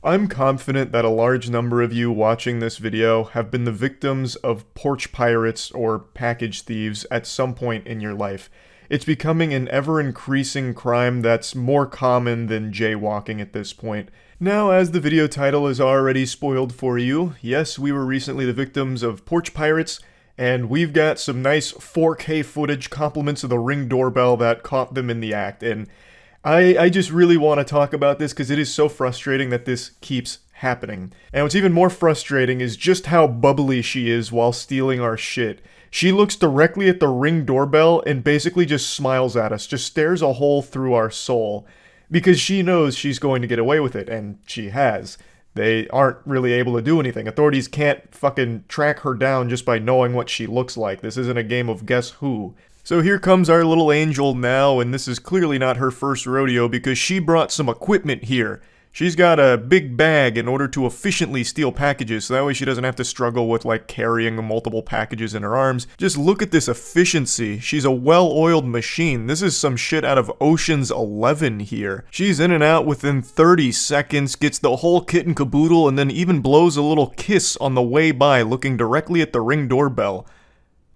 I'm confident that a large number of you watching this video have been the victims of porch pirates or package thieves at some point in your life. It's becoming an ever-increasing crime that's more common than jaywalking at this point. Now, as the video title is already spoiled for you, yes, we were recently the victims of porch pirates, and we've got some nice 4K footage compliments of the Ring doorbell that caught them in the act, and I just really want to talk about this because it is so frustrating that this keeps happening. And what's even more frustrating is just how bubbly she is while stealing our shit. She looks directly at the Ring doorbell and basically just smiles at us, just stares a hole through our soul. Because she knows she's going to get away with it, and she has. They aren't really able to do anything. Authorities can't fucking track her down just by knowing what she looks like. This isn't a game of guess who. So here comes our little angel now, and this is clearly not her first rodeo because she brought some equipment here. She's got a big bag in order to efficiently steal packages, so that way she doesn't have to struggle with, like, carrying multiple packages in her arms. Just look at this efficiency. She's a well-oiled machine. This is some shit out of Ocean's 11 here. She's in and out within 30 seconds, gets the whole kit and caboodle, and then even blows a little kiss on the way by, looking directly at the Ring doorbell.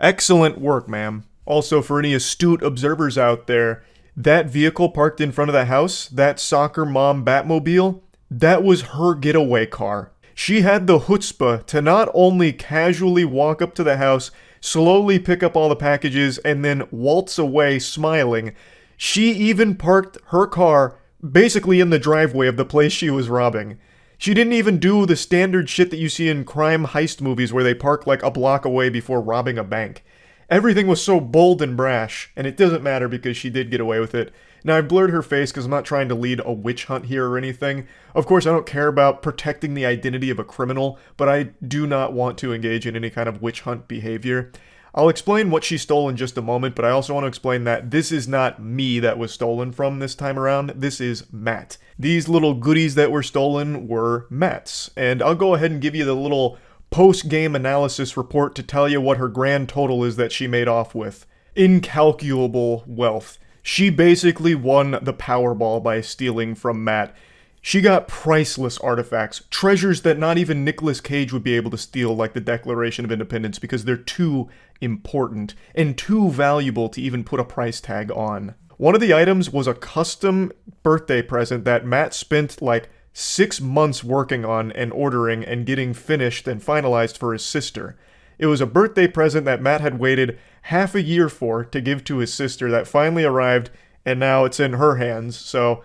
Excellent work, ma'am. Also, for any astute observers out there, that vehicle parked in front of the house, that soccer mom Batmobile, that was her getaway car. She had the chutzpah to not only casually walk up to the house, slowly pick up all the packages, and then waltz away smiling. She even parked her car basically in the driveway of the place she was robbing. She didn't even do the standard shit that you see in crime heist movies where they park like a block away before robbing a bank. Everything was so bold and brash, and it doesn't matter because she did get away with it. Now, I blurred her face because I'm not trying to lead a witch hunt here or anything. Of course, I don't care about protecting the identity of a criminal, but I do not want to engage in any kind of witch hunt behavior. I'll explain what she stole in just a moment, but I also want to explain that this is not me that was stolen from this time around. This is Matt. These little goodies that were stolen were Matt's, and I'll go ahead and give you the little post-game analysis report to tell you what her grand total is that she made off with. Incalculable wealth. She basically won the Powerball by stealing from Matt. She got priceless artifacts, treasures that not even Nicolas Cage would be able to steal, like the Declaration of Independence, because they're too important and too valuable to even put a price tag on. One of the items was a custom birthday present that Matt spent like 6 months working on and ordering and getting finished and finalized for his sister. It was a birthday present that Matt had waited half a year for to give to his sister that finally arrived, and now it's in her hands, so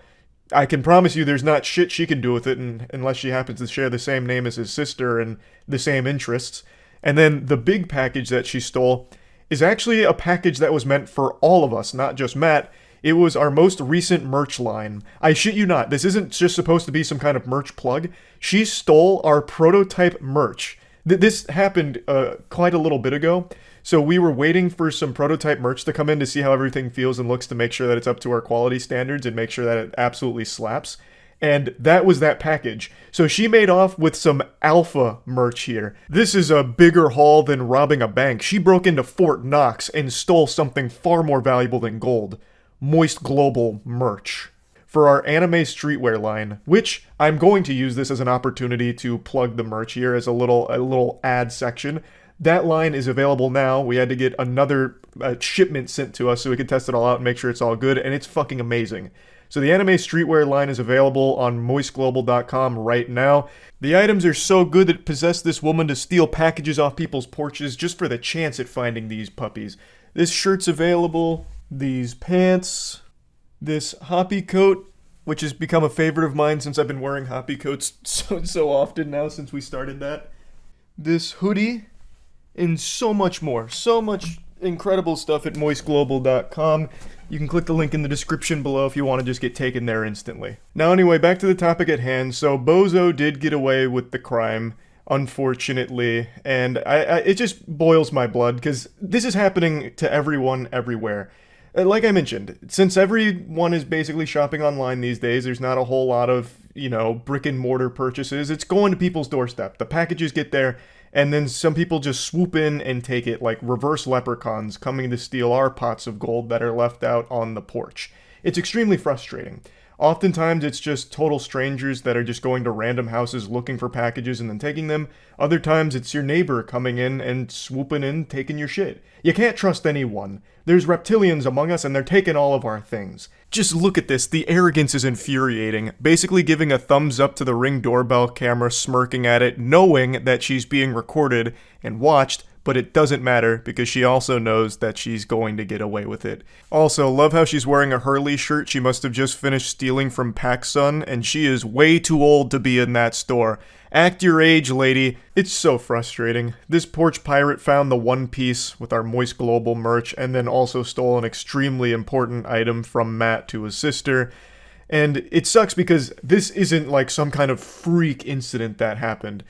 I can promise you there's not shit she can do with it unless she happens to share the same name as his sister and the same interests. And then the big package that she stole is actually a package that was meant for all of us, not just Matt. It was our most recent merch line. I shit you not, this isn't just supposed to be some kind of merch plug. She stole our prototype merch. This happened quite a little bit ago, so we were waiting for some prototype merch to come in to see how everything feels and looks to make sure that it's up to our quality standards and make sure that it absolutely slaps. And that was that package. So she made off with some alpha merch here. This is a bigger haul than robbing a bank. She broke into Fort Knox and stole something far more valuable than gold. Moist Global merch for our anime streetwear line, which I'm going to use this as an opportunity to plug the merch here as a little ad section. That line is available now. We had to get another shipment sent to us so we could test it all out and make sure it's all good, and it's fucking amazing. So the anime streetwear line is available on moistglobal.com right now. The items are so good that it possessed this woman to steal packages off people's porches just for the chance at finding these puppies. This shirt's available. These pants, this hoppy coat, which has become a favorite of mine since I've been wearing hoppy coats so often now since we started that. This hoodie, and so much more. So much incredible stuff at moistglobal.com. You can click the link in the description below if you want to just get taken there instantly. Now anyway, back to the topic at hand. So Bozo did get away with the crime, unfortunately, and it just boils my blood because this is happening to everyone everywhere. Like I mentioned, since everyone is basically shopping online these days, there's not a whole lot of, brick and mortar purchases. It's going to people's doorstep. The packages get there, and then some people just swoop in and take it like reverse leprechauns coming to steal our pots of gold that are left out on the porch. It's extremely frustrating. Oftentimes, it's just total strangers that are just going to random houses looking for packages and then taking them. Other times, it's your neighbor coming in and swooping in, taking your shit. You can't trust anyone. There's reptilians among us and they're taking all of our things. Just look at this. The arrogance is infuriating. Basically giving a thumbs up to the Ring doorbell camera, smirking at it, knowing that she's being recorded and watched, but it doesn't matter because she also knows that she's going to get away with it. Also, love how she's wearing a Hurley shirt she must have just finished stealing from PacSun, and she is way too old to be in that store. Act your age, lady. It's so frustrating. This Porch pirate found the One Piece with our Moist Global merch and then also stole an extremely important item from Matt to his sister. And it sucks because this isn't like some kind of freak incident that happened.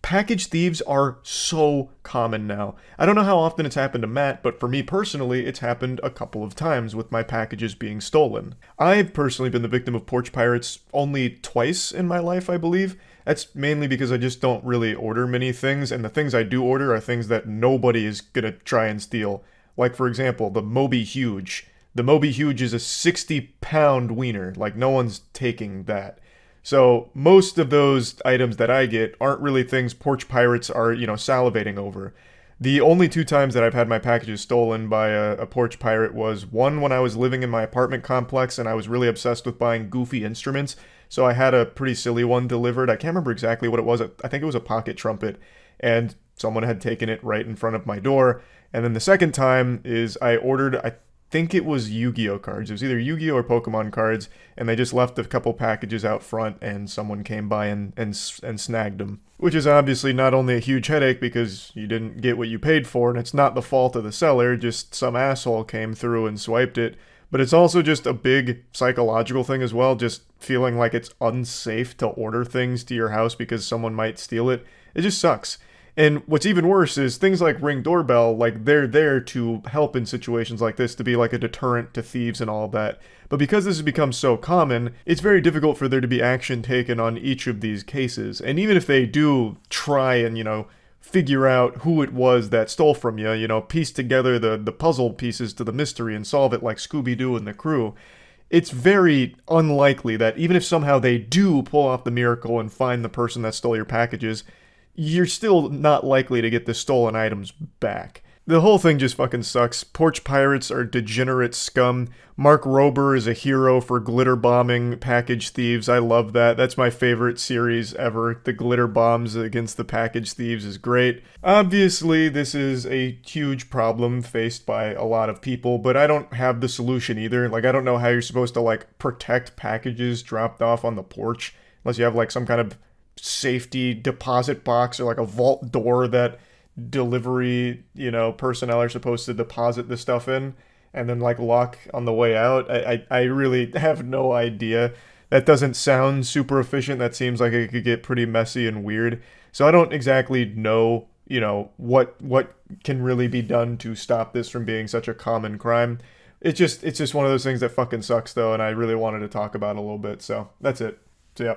Package thieves are so common now. I don't know how often it's happened to Matt, but for me personally, it's happened a couple of times with my packages being stolen. I've personally been the victim of porch pirates only twice in my life, I believe. That's mainly because I just don't really order many things, and the things I do order are things that nobody is gonna try and steal. Like, for example, the Moby Huge. The Moby Huge is a 60-pound wiener. Like, no one's taking that. So most of those items that I get aren't really things porch pirates are, salivating over. The only two times that I've had my packages stolen by a porch pirate was one when I was living in my apartment complex and I was really obsessed with buying goofy instruments. So I had a pretty silly one delivered. I can't remember exactly what it was. I think it was a pocket trumpet, and someone had taken it right in front of my door. And then the second time is I ordered, I think it was Yu-Gi-Oh cards. It was either Yu-Gi-Oh or Pokemon cards, and they just left a couple packages out front, and someone came by and snagged them. Which is obviously not only a huge headache because you didn't get what you paid for, and it's not the fault of the seller, just some asshole came through and swiped it, but it's also just a big psychological thing as well, just feeling like it's unsafe to order things to your house because someone might steal it. It just sucks. And what's even worse is things like Ring doorbell, like they're there to help in situations like this, to be like a deterrent to thieves and all that. But because this has become so common, it's very difficult for there to be action taken on each of these cases. And even if they do try and, figure out who it was that stole from you, piece together the puzzle pieces to the mystery and solve it like Scooby-Doo and the crew, it's very unlikely that even if somehow they do pull off the miracle and find the person that stole your packages, you're still not likely to get the stolen items back. The whole thing just fucking sucks. Porch pirates are degenerate scum. Mark Rober is a hero for glitter bombing package thieves. I love that. That's my favorite series ever. The glitter bombs against the package thieves is great. Obviously, this is a huge problem faced by a lot of people, but I don't have the solution either. Like, I don't know how you're supposed to, protect packages dropped off on the porch, unless you have, some kind of safety deposit box or a vault door that delivery personnel are supposed to deposit the stuff in and then lock on the way out. I really have no idea. That doesn't sound super efficient. That seems like it could get pretty messy and weird. So I don't exactly know what can really be done to stop this from being such a common crime. It's just one of those things that fucking sucks though, and I really wanted to talk about it a little bit. So that's it. So yeah.